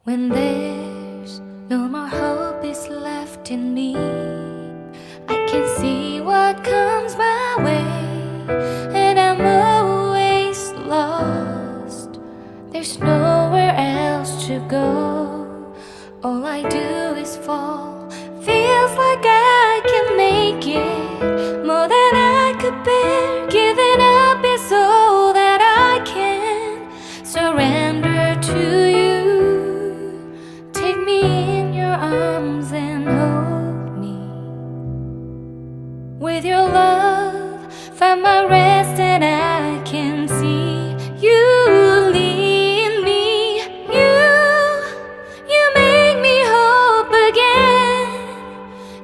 When there's no more hope is left in me, I can see what comes my way, and I'm always lost. There's nowhere else to go. All I do is fall. Feels like I can make it more than I could bear. Giving up is all that I can surrender to you. Take me in your arms and hold me. With your love, find my rest, and I can see you lead me. You make me hope again.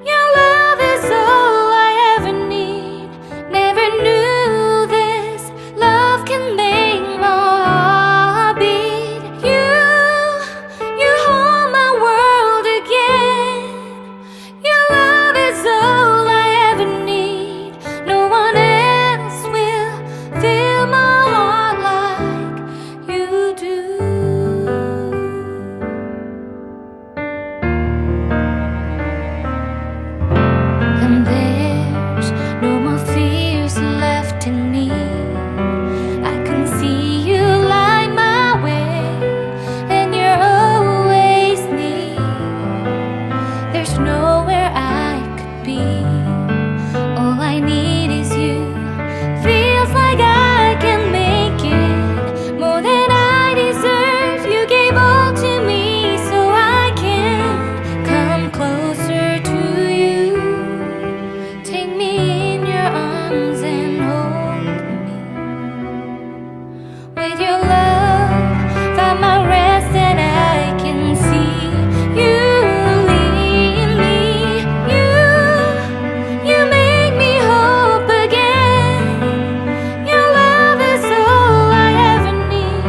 Your love is all I ever need. Never knew this love can make my heart beat. You hold my world again. Your love is all I ever need. No one else will fill my heart like you do. And there's no more fears left in me. I can see you light my way, and you're always near. There's nowhere I could be. All I need is you. Feels like I can make it more than I deserve. You gave all to me so I can come closer to you. Take me in your arms and hold me. With your love, find my rest, and I can see you lead me. You make me hope again. Your love is all I ever need.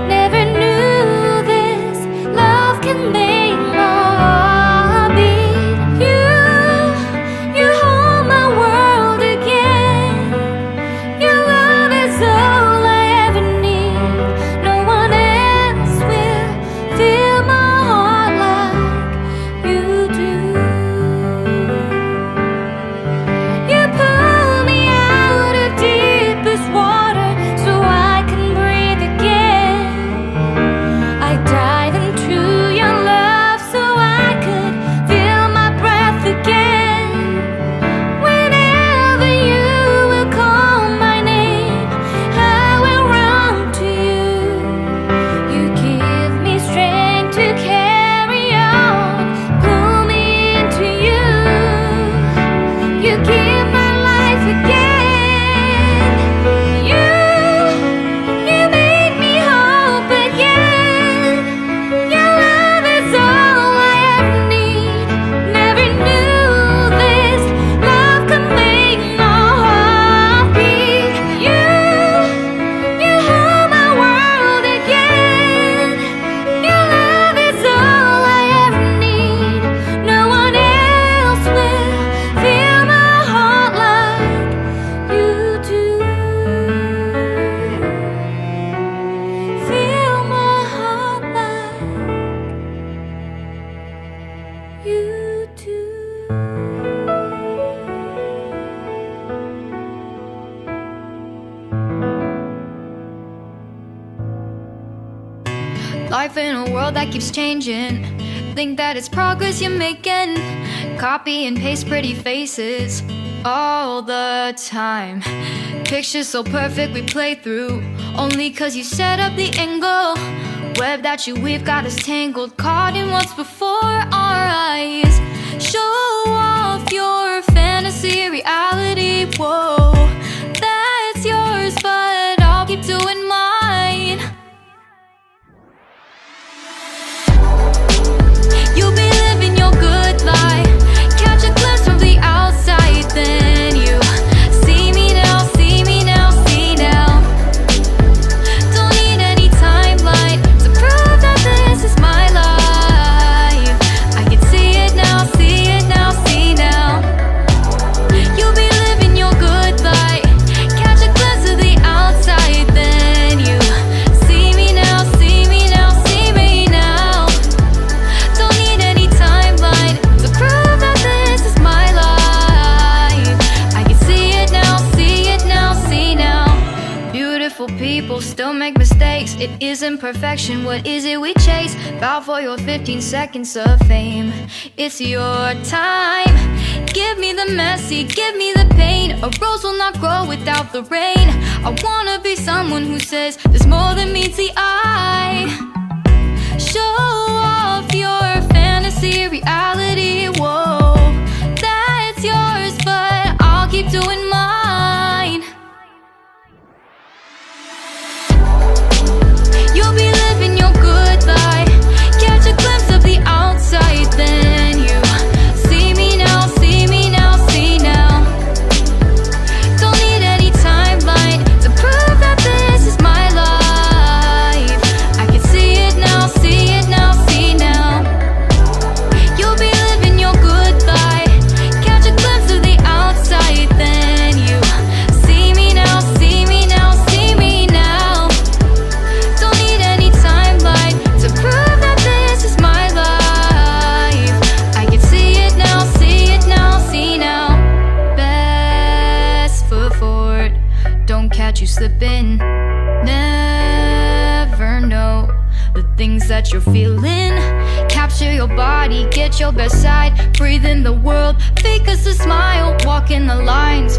Never knew this love can make my heart beat. You hold my world again. Your love is all I ever need. No one else will fill my heart like you do. You pull me out of deepest water so I can breathe again. I dive into your love so I could feel my breath again. Whenever you will call my name, I will run to you. You give me strength to carry on. Pull me into you. You give my life again. You make me hope again. Your love is all I ever need. Never knew this love could make my heart beat. You hold my world again. Your love is all I ever need. No one else will fill my heart like you do. Fill my heart like you do. Life in a world that keeps changing. Think that it's progress you're making. Copy and paste pretty faces all the time. Pictures so perfect we play through, only cause you set up the angle. Web that you weave got us tangled, caught in what's before our eyes. Show off your fantasy reality. Whoa, that's yours, but I'll keep doing mine. You'll be living your good life. Catch a glimpse from the outside, then you see me now, see me now, see now. Don't need any timeline to prove that this is my life. I can see it now, see it now, see now. You'll be living your good make mistakes, it isn't perfection. What is it we chase? Bow for your 15 seconds of fame. It's your time. Give me the messy, give me the pain. A rose will not grow without the rain. I wanna be someone who says there's more than meets the eye. Show off your fantasy, reality, whoa. That's yours, but I'll keep doing mine. You'll be living your good life. Catch a glimpse of the outside, then you see me now, see me now, see now. Don't need any timeline to prove that this is my life. I can see it now, see it now, see now. You'll be living your good life. Catch a glimpse of the outside, then you see me now, see me now, see me now. Don't need any timeline to prove that this is my life. I can see it now, see it now, see now. Best foot forward, don't catch you slipping. Never know the things that you're feeling. Capture your body, get your best side. Breathe in the world, fake us a smile. Walk in the lines,